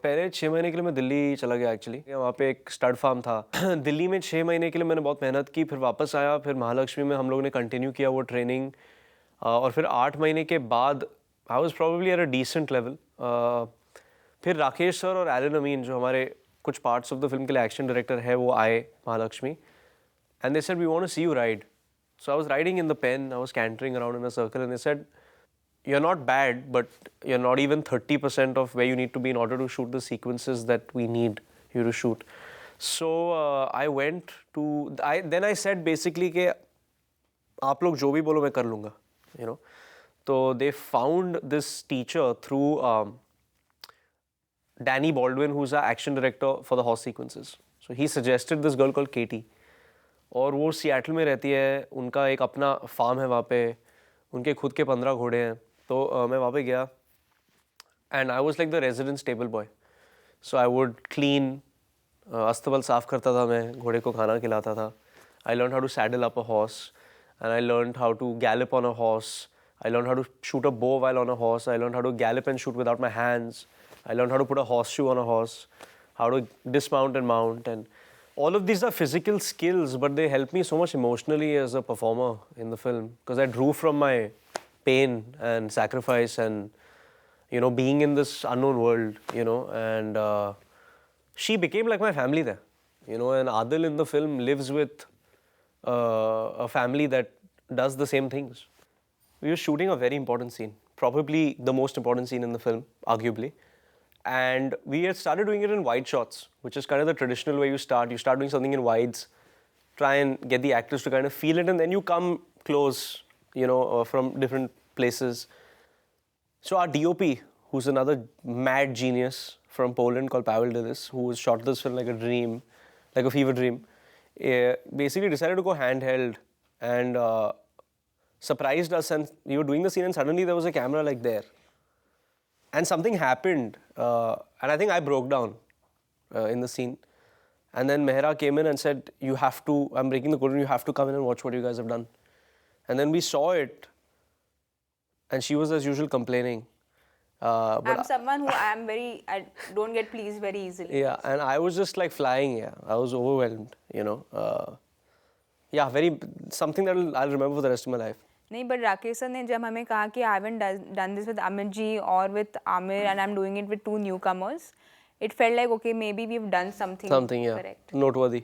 पहले 6 महीने के लिए मैं दिल्ली चला गया एक्चुअली। वहाँ पे एक स्टड फार्म था। दिल्ली में 6 महीने के लिए मैंने बहुत मेहनत की, फिर वापस आया, फिर महालक्ष्मी में हम लोगों ने कंटिन्यू किया वो ट्रेनिंग। और फिर 8 महीने के बाद I was probably at a decent level. फिर राकेश सर और एलन अमीन जो हमारे कुछ पार्ट्स ऑफ द फिल्म के लिए एक्शन डायरेक्टर है, वो आए Mahalakshmi, and they said we want to see you ride. So I was riding in the pen, I was cantering around in a circle, and they said, you're not bad, but you're not even 30% of where you need to be in order to shoot the sequences that we need you to shoot. So I went to, then I said basically कि आप लोग जो भी बोलो मैं कर लूँगा, you know. So they found this teacher through Danny Baldwin, who's our action director for the horse sequences. So he suggested this girl called Katie. और वो सियाटल में रहती है, उनका एक अपना फार्म है वहाँ पे, उनके खुद के 15 घोड़े हैं। तो मैं वहाँ पे गया and I was like the resident stable boy. So I would clean, अस्तबल साफ़ करता था मैं, घोड़े को खाना खिलाता था। I learn how to saddle up a horse and I learn how to gallop on a horse. I learn how to shoot a bow while on a horse. I learn how to gallop and shoot without my hands. I learn how to put a horse shoe on a horse, how to dismount and mount, and all of these are physical skills, but they help me so much emotionally as a performer in the film, because I drew from my pain and sacrifice and, you know, being in this unknown world, you know, and she became like my family there, you know. And Adil in the film lives with a family that does the same things. We were shooting a very important scene, probably the most important scene in the film, arguably. And we had started doing it in wide shots, which is kind of the traditional way you start. You start doing something in wides, try and get the actors to kind of feel it, and then you come close, you know, from different places. So our DOP, who's another mad genius from Poland called Pavel Dillis, who shot this film like a dream, like a fever dream, basically decided to go handheld and surprised us. And we were doing the scene, and suddenly there was a camera like there. And something happened, and I think I broke down in the scene. And then Mehra came in and said, you have to, I'm breaking the code, and you have to come in and watch what you guys have done. And then we saw it, and she was as usual complaining. But I'm someone who I don't get pleased very easily. Yeah, and I was just like flying, yeah. I was overwhelmed, you know. Yeah, something that I'll remember for the rest of my life. नहीं, but Rakesh sir ने जब हमें कहा कि I haven't done this with Amit ji और with Aamir and I am doing it with 2 newcomers, it felt like okay maybe we have done something yeah, correct, noteworthy.